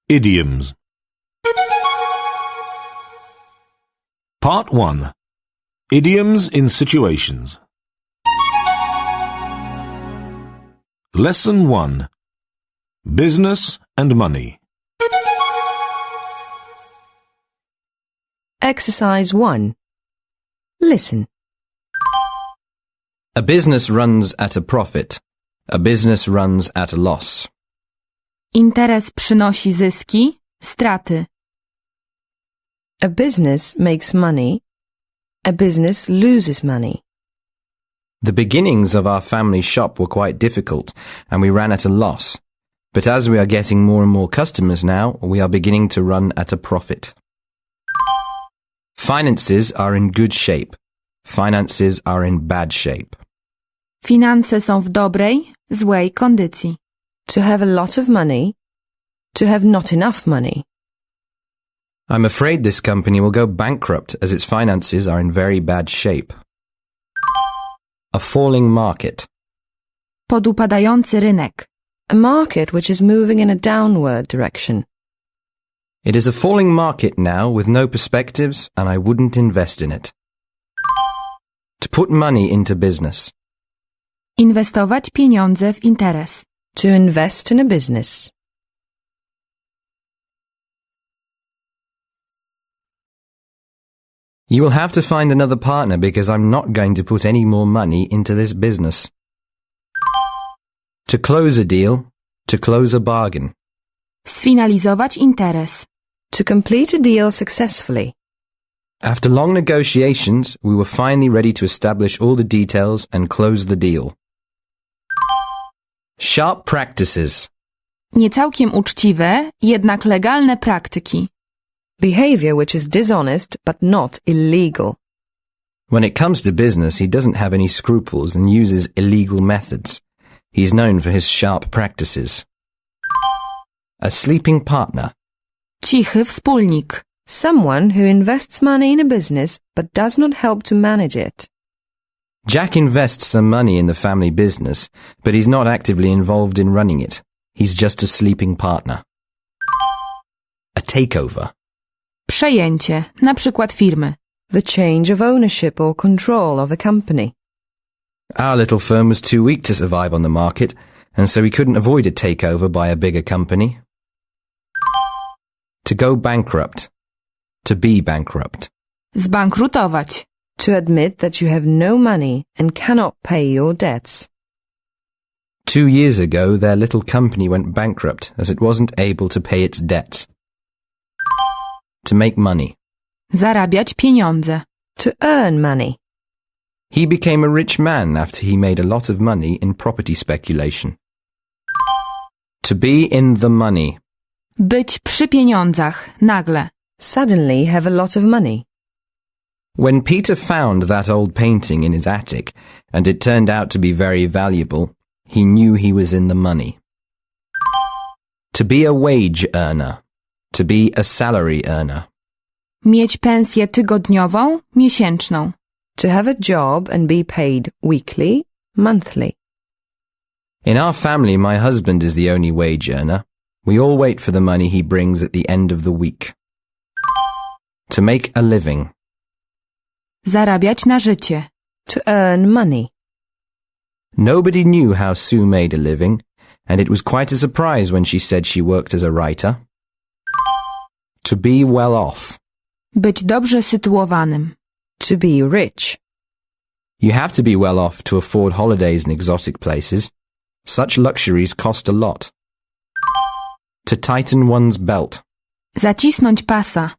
Idioms. Part 1. Idioms in situations. Lesson 1. Business and money. Exercise 1. Listen. A business runs at a profit. A business runs at a loss. Interes przynosi zyski, straty. A business makes money. A business loses money. The beginnings of our family shop were quite difficult, and we ran at a loss. But as we are getting more and more customers now, we are beginning to run at a profit. Finances are in good shape. Finances are in bad shape. Finanse są w dobrej, złej kondycji. To have a lot of money. To have not enough money. I'm afraid this company will go bankrupt as its finances are in very bad shape. A falling market. Podupadający rynek. A market which is moving in a downward direction. It is a falling market now with no perspectives, and I wouldn't invest in it. To put money into business. Inwestować pieniądze w interes. To invest in a business. You will have to find another partner because I'm not going to put any more money into this business. To close a deal. To close a bargain. Sfinalizować interes. To complete a deal successfully. After long negotiations, we were finally ready to establish all the details and close the deal. Sharp practices. Niecałkiem uczciwe, jednak legalne praktyki. Behavior which is dishonest but not illegal. When it comes to business, he doesn't have any scruples and uses illegal methods. He's known for his sharp practices. A sleeping partner. Cichy wspólnik. Someone who invests money in a business but does not help to manage it. Jack invests some money in the family business, but he's not actively involved in running it. He's just a sleeping partner. A takeover. Przejęcie, na przykład firmy. The change of ownership or control of a company. Our little firm was too weak to survive on the market, and so we couldn't avoid a takeover by a bigger company. To go bankrupt. To be bankrupt. Zbankrutować. To admit that you have no money and cannot pay your debts. 2 years ago, their little company went bankrupt as it wasn't able to pay its debts. To make money. Zarabiać pieniądze. To earn money. He became a rich man after he made a lot of money in property speculation. To be in the money. Być przy pieniądzach, nagle. Suddenly have a lot of money. When Peter found that old painting in his attic, and it turned out to be very valuable, he knew he was in the money. To be a wage earner. To be a salary earner. Mieć pensję tygodniową, miesięczną. To have a job and be paid weekly, monthly. In our family, my husband is the only wage earner. We all wait for the money he brings at the end of the week. To make a living. Zarabiać na życie. To earn money. Nobody knew how Sue made a living, and it was quite a surprise when she said she worked as a writer. To be well off. Być dobrze sytuowanym. To be rich. You have to be well off to afford holidays in exotic places. Such luxuries cost a lot. To tighten one's belt. Zacisnąć pasa.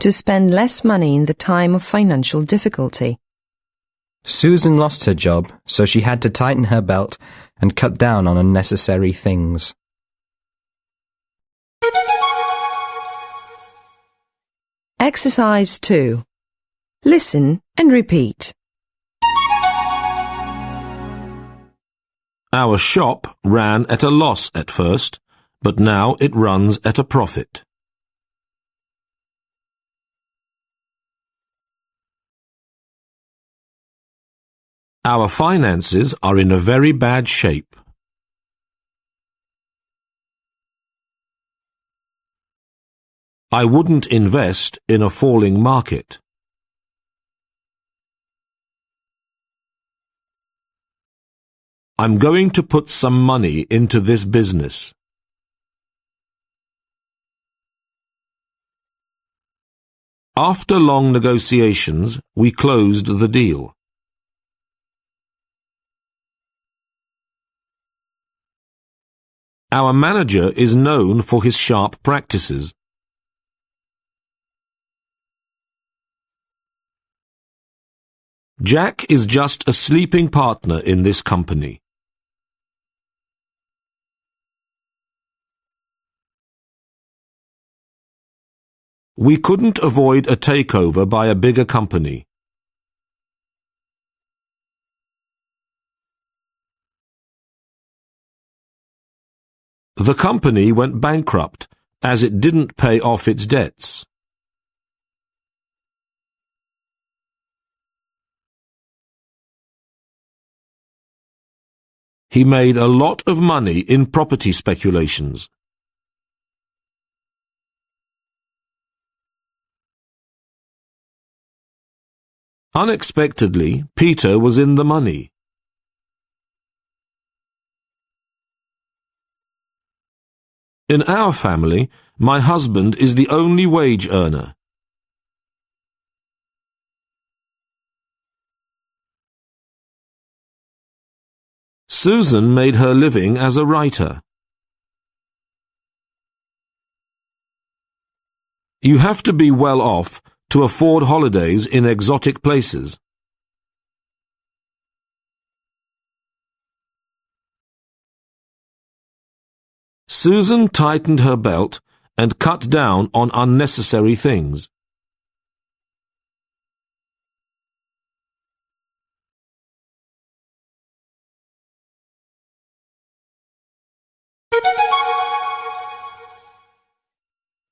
To spend less money in the time of financial difficulty. Susan lost her job, so she had to tighten her belt and cut down on unnecessary things. Exercise 2. Listen and repeat. Our shop ran at a loss at first, but now it runs at a profit. Our finances are in a very bad shape. I wouldn't invest in a falling market. I'm going to put some money into this business. After long negotiations, we closed the deal. Our manager is known for his sharp practices. Jack is just a sleeping partner in this company. We couldn't avoid a takeover by a bigger company. The company went bankrupt as it didn't pay off its debts. He made a lot of money in property speculations. Unexpectedly, Peter was in the money. In our family, my husband is the only wage earner. Susan made her living as a writer. You have to be well off to afford holidays in exotic places. Susan tightened her belt and cut down on unnecessary things.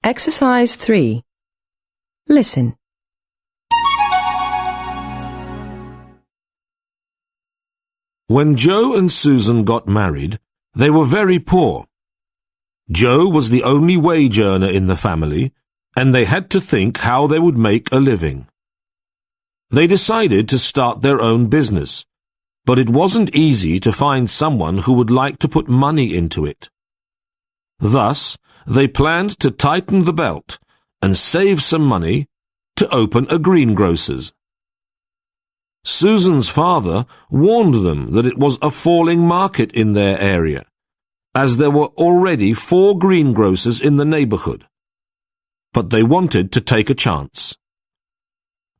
Exercise 3. Listen. When Joe and Susan got married, they were very poor. Joe was the only wage earner in the family, and they had to think how they would make a living. They decided to start their own business, but it wasn't easy to find someone who would like to put money into it. Thus, they planned to tighten the belt and save some money to open a greengrocer's. Susan's father warned them that it was a falling market in their area, as there were already 4 greengrocers in the neighborhood. But they wanted to take a chance.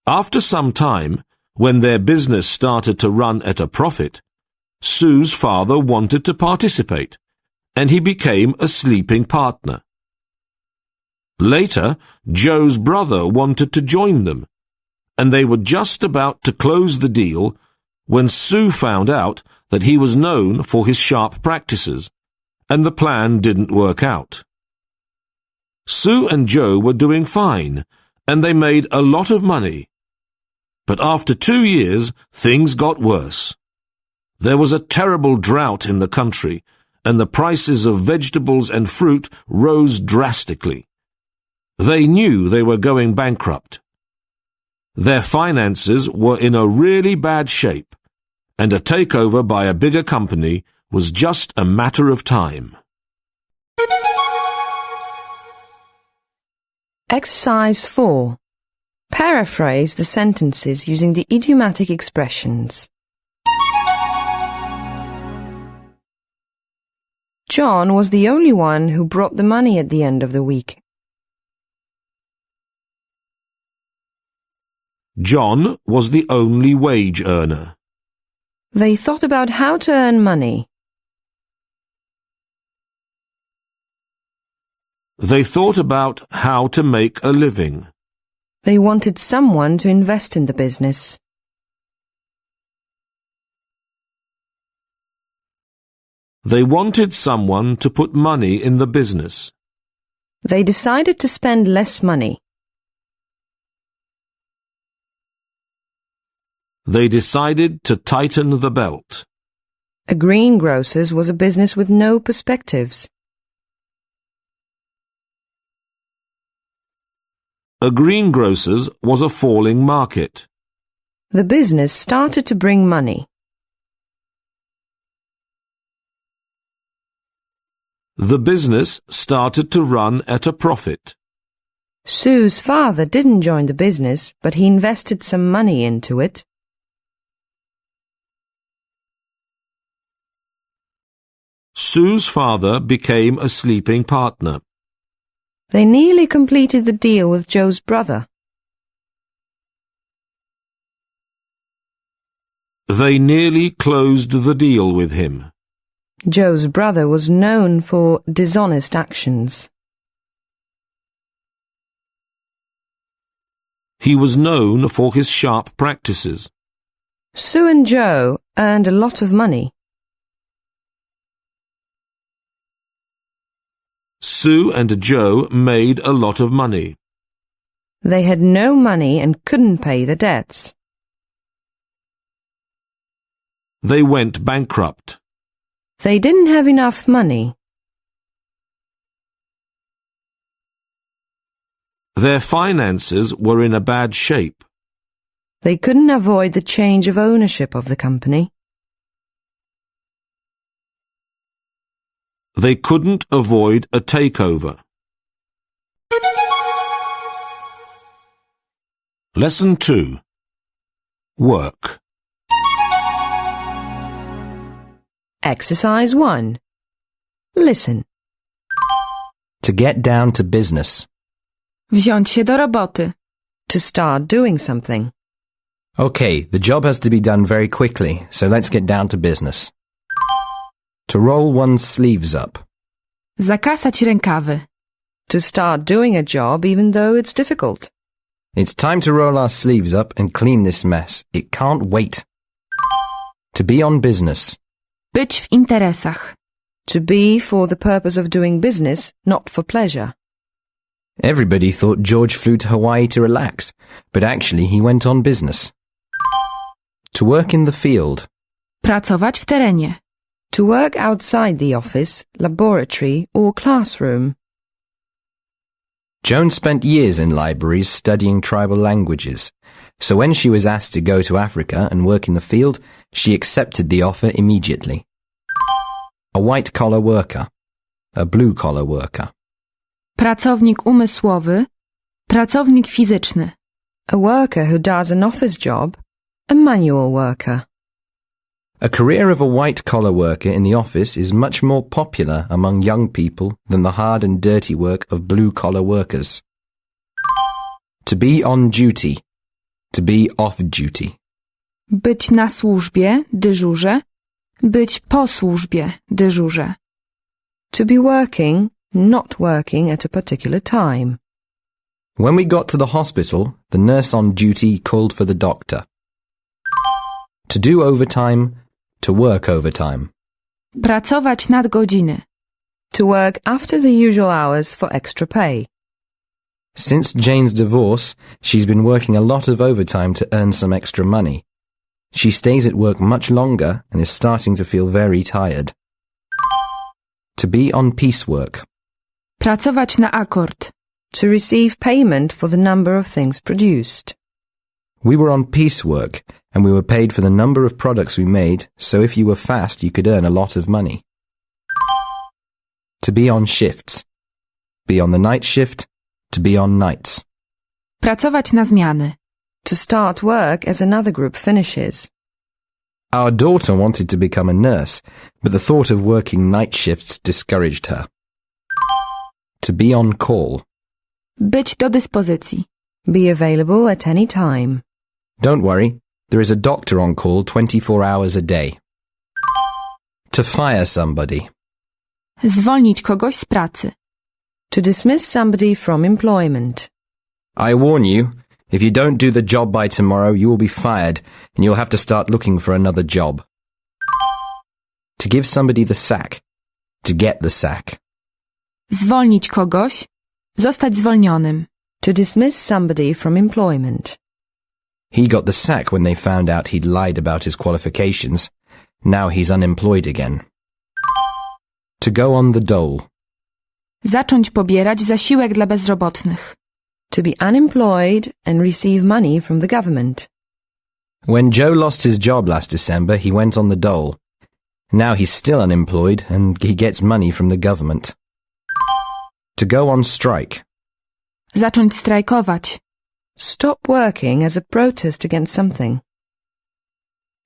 After some time, when their business started to run at a profit, Sue's father wanted to participate, and he became a sleeping partner. Later, Joe's brother wanted to join them, and they were just about to close the deal when Sue found out that he was known for his sharp practices, and the plan didn't work out. Sue and Joe were doing fine, and they made a lot of money. But after 2 years, things got worse. There was a terrible drought in the country, and the prices of vegetables and fruit rose drastically. They knew they were going bankrupt. Their finances were in a really bad shape, and a takeover by a bigger company was just a matter of time. Exercise 4. Paraphrase the sentences using the idiomatic expressions. John was the only one who brought the money at the end of the week. John was the only wage earner. They thought about how to earn money. They thought about how to make a living. They wanted someone to invest in the business. They wanted someone to put money in the business. They decided to spend less money. They decided to tighten the belt. A greengrocer's was a business with no perspectives. A greengrocer's was a falling market. The business started to bring money. The business started to run at a profit. Sue's father didn't join the business, but he invested some money into it. Sue's father became a sleeping partner. They nearly completed the deal with Joe's brother. They nearly closed the deal with him. Joe's brother was known for dishonest actions. He was known for his sharp practices. Sue and Joe earned a lot of money. Sue and Joe made a lot of money. They had no money and couldn't pay the debts. They went bankrupt. They didn't have enough money. Their finances were in a bad shape. They couldn't avoid the change of ownership of the company. They couldn't avoid a takeover. Lesson 2. Work. Exercise 1. Listen. To get down to business. Wziąć się do roboty. To start doing something. Okay, the job has to be done very quickly, so let's get down to business. To roll one's sleeves up. Zakasać rękawy. To start doing a job even though it's difficult. It's time to roll our sleeves up and clean this mess. It can't wait. To be on business. Być w interesach. To be for the purpose of doing business, not for pleasure. Everybody thought George flew to Hawaii to relax, but actually he went on business. To work in the field. Pracować w terenie. To work outside the office, laboratory or classroom. Joan spent years in libraries studying tribal languages, so when she was asked to go to Africa and work in the field, she accepted the offer immediately. A white-collar worker. A blue-collar worker. Pracownik umysłowy. Pracownik fizyczny. A worker who does an office job. A manual worker. A career of a white-collar worker in the office is much more popular among young people than the hard and dirty work of blue-collar workers. To be on duty. To be off duty. Być na służbie, dyżurze. Być po służbie, dyżurze. To be working, not working at a particular time. When we got to the hospital, the nurse on duty called for the doctor. To do overtime. To work overtime. Pracować nadgodziny. To work after the usual hours for extra pay. Since Jane's divorce, she's been working a lot of overtime to earn some extra money. She stays at work much longer and is starting to feel very tired. To be on piecework. Pracować na akord. To receive payment for the number of things produced. We were on piecework and we were paid for the number of products we made, so if you were fast you could earn a lot of money. To be on shifts. Be on the night shift. To be on nights. Pracować na zmiany. To start work as another group finishes. Our daughter wanted to become a nurse, but the thought of working night shifts discouraged her. To be on call. Być do dyspozycji. Be available at any time. Don't worry, there is a doctor on call 24 hours a day. To fire somebody. Zwolnić kogoś z pracy. To dismiss somebody from employment. I warn you, if you don't do the job by tomorrow, you will be fired and you'll have to start looking for another job. To To give somebody the sack. To get the sack. Zwolnić kogoś. Zostać zwolnionym. To dismiss somebody from employment. He got the sack when they found out he'd lied about his qualifications. Now he's unemployed again. To go on the dole. Zacząć pobierać zasiłek dla bezrobotnych. To be unemployed and receive money from the government. When Joe lost his job last December, he went on the dole. Now he's still unemployed and he gets money from the government. To go on strike. Zacząć strajkować. Stop working as a protest against something.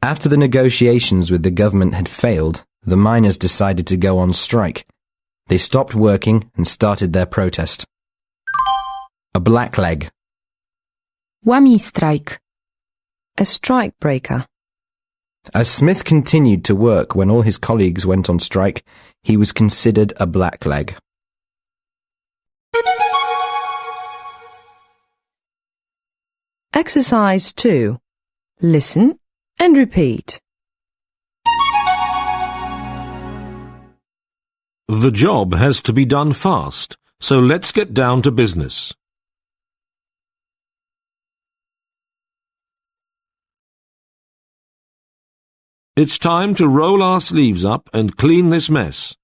After the negotiations with the government had failed, the miners decided to go on strike. They stopped working and started their protest. A blackleg. Łamij strajk. A strike breaker. As Smith continued to work when all his colleagues went on strike, he was considered a blackleg. Exercise 2. Listen and repeat. The job has to be done fast, so let's get down to business. It's time to roll our sleeves up and clean this mess.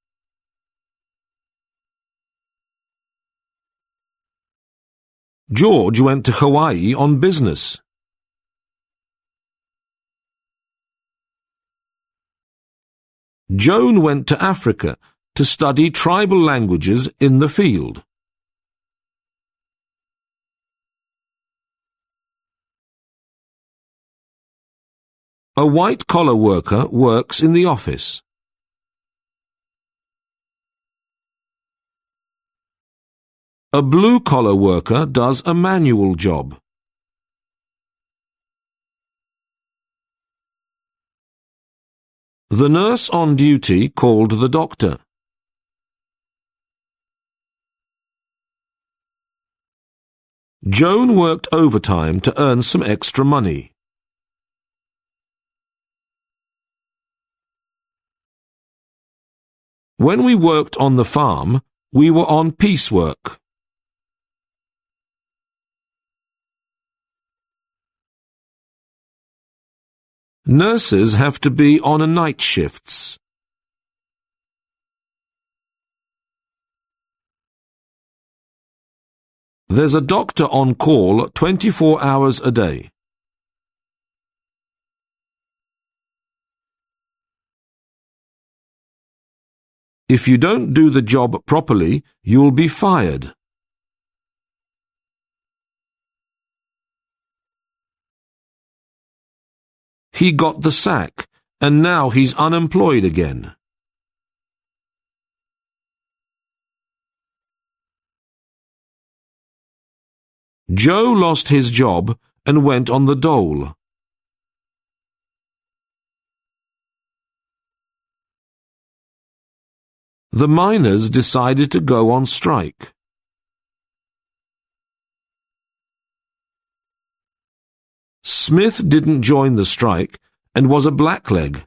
George went to Hawaii on business. Joan went to Africa to study tribal languages in the field. A white-collar worker works in the office. A blue-collar worker does a manual job. The nurse on duty called the doctor. Joan worked overtime to earn some extra money. When we worked on the farm, we were on piecework. Nurses have to be on a night shifts. There's a doctor on call 24 hours a day. If you don't do the job properly, you'll be fired. He got the sack, and now he's unemployed again. Joe lost his job and went on the dole. The miners decided to go on strike. Smith didn't join the strike and was a blackleg.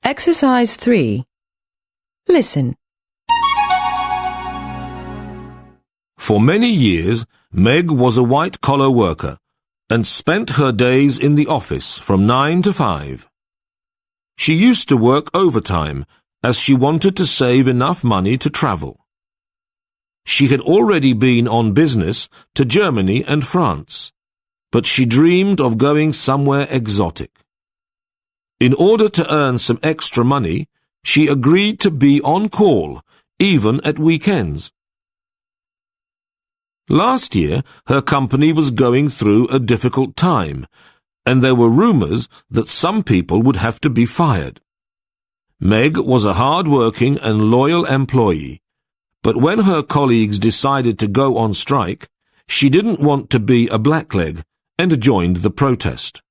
Exercise 3. Listen. For many years, Meg was a white-collar worker and spent her days in the office from 9 to 5. She used to work overtime as she wanted to save enough money to travel. She had already been on business to Germany and France, but she dreamed of going somewhere exotic. In order to earn some extra money, she agreed to be on call, even at weekends. Last year, her company was going through a difficult time, and there were rumors that some people would have to be fired. Meg was a hard-working and loyal employee, but when her colleagues decided to go on strike, she didn't want to be a blackleg and joined the protest.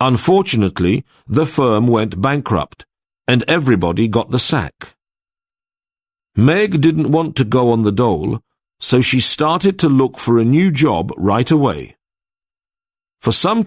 Unfortunately, the firm went bankrupt, and everybody got the sack. Meg didn't want to go on the dole, so she started to look for a new job right away. For some